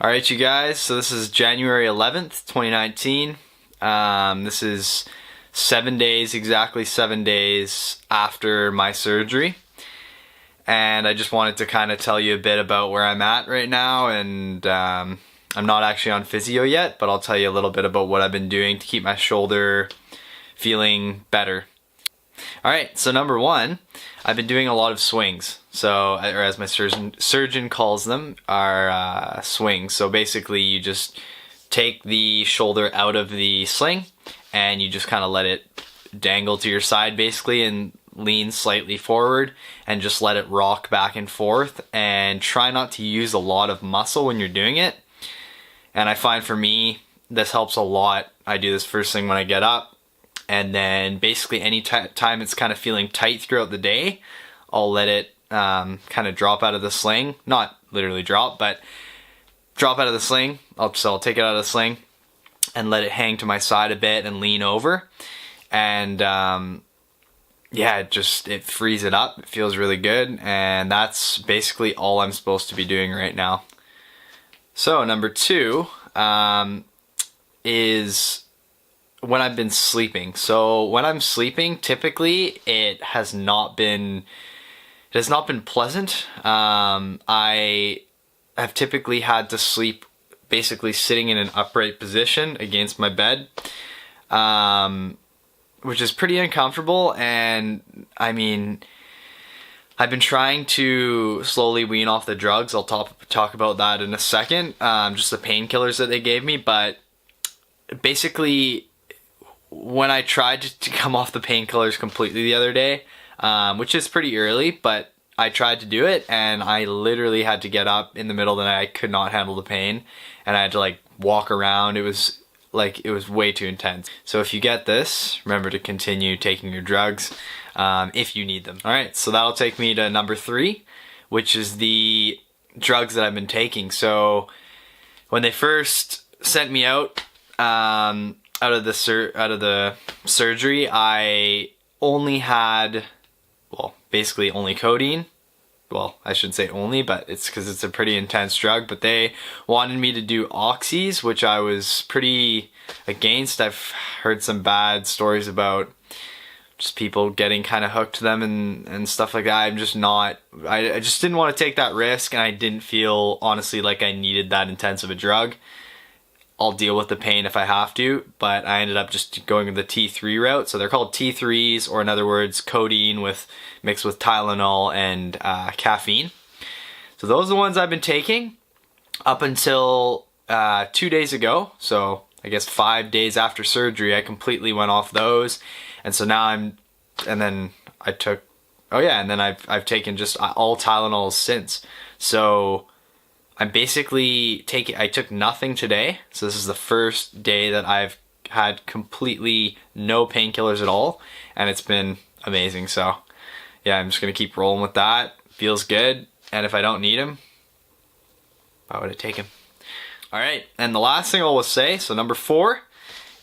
Alright you guys, so this is January 11th, 2019. This is 7 days, exactly 7 days after my surgery. And I just wanted to kind of tell you a bit about where I'm at right now. And I'm not actually on physio yet, but I'll tell you a little bit about what I've been doing to keep my shoulder feeling better. Alright, so number one, I've been doing a lot of swings. So, or as my surgeon calls them, are swings. So basically you just take the shoulder out of the sling and you just kind of let it dangle to your side basically and lean slightly forward and just let it rock back and forth, and try not to use a lot of muscle when you're doing it. And I find for me, this helps a lot. I do this first thing when I get up, and then basically any time it's kind of feeling tight throughout the day, I'll let it kind of drop out of the sling. Not literally drop, but drop out of the sling. I'll take it out of the sling and let it hang to my side a bit and lean over. And yeah, it frees it up. It feels really good. And that's basically all I'm supposed to be doing right now. So number two is when I've been sleeping. So when I'm sleeping, typically it has not been pleasant. I have typically had to sleep basically sitting in an upright position against my bed, which is pretty uncomfortable. And I mean, I've been trying to slowly wean off the drugs. I'll talk about that in a second, just the painkillers that they gave me. But basically, when I tried to come off the painkillers completely the other day, which is pretty early, but I tried to do it and I literally had to get up in the middle of the night. I could not handle the pain and I had to like walk around. It was way too intense. So if you get this, remember to continue taking your drugs if you need them. Alright, so that'll take me to number three, which is the drugs that I've been taking. So when they first sent me out of the surgery, I only had, well, basically only codeine. Well, I shouldn't say only, but it's because it's a pretty intense drug. But they wanted me to do oxys, which I was pretty against. I've heard some bad stories about just people getting kind of hooked to them and stuff like that. I'm just not, I just didn't want to take that risk, and I didn't feel, honestly, like I needed that intense of a drug. I'll deal with the pain if I have to, but I ended up just going with the T3 route. So they're called T3s, or in other words, codeine mixed with Tylenol and caffeine. So those are the ones I've been taking up until 2 days ago. So I guess 5 days after surgery, I completely went off those. And so now I've taken just all Tylenols since. So I'm basically I took nothing today. So this is the first day that I've had completely no painkillers at all, and it's been amazing. So yeah, I'm just gonna keep rolling with that. Feels good, and if I don't need them, why would I take them? Alright, and the last thing I will say, so number four,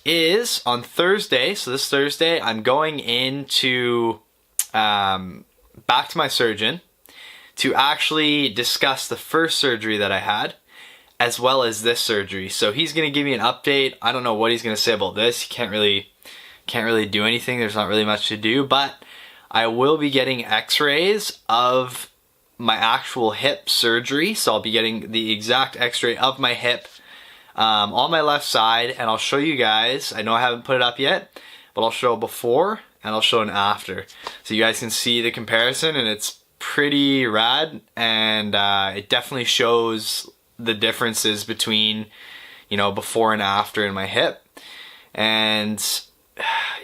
is on Thursday, so this Thursday, I'm going into back to my surgeon to actually discuss the first surgery that I had, as well as this surgery. So he's gonna give me an update. I don't know what he's gonna say about this. He can't really do anything. There's not really much to do, but I will be getting x-rays of my actual hip surgery. So I'll be getting the exact x-ray of my hip on my left side, and I'll show you guys. I know I haven't put it up yet, but I'll show a before and I'll show an after. So you guys can see the comparison, and it's pretty rad, and it definitely shows the differences between, you know, before and after in my hip. And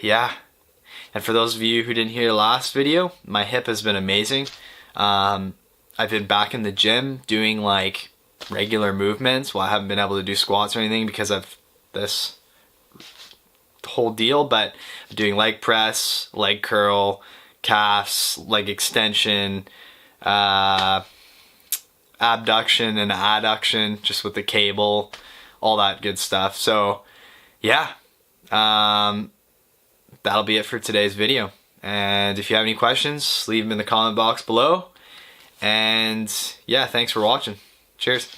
yeah, and for those of you who didn't hear the last video, my hip has been amazing. I've been back in the gym doing like regular movements. Well, I haven't been able to do squats or anything because of this whole deal, but I'm doing leg press, leg curl, calves, leg extension, abduction and adduction, just with the cable, all that good stuff. So yeah, that'll be it for today's video. And if you have any questions, leave them in the comment box below. And yeah, thanks for watching. Cheers.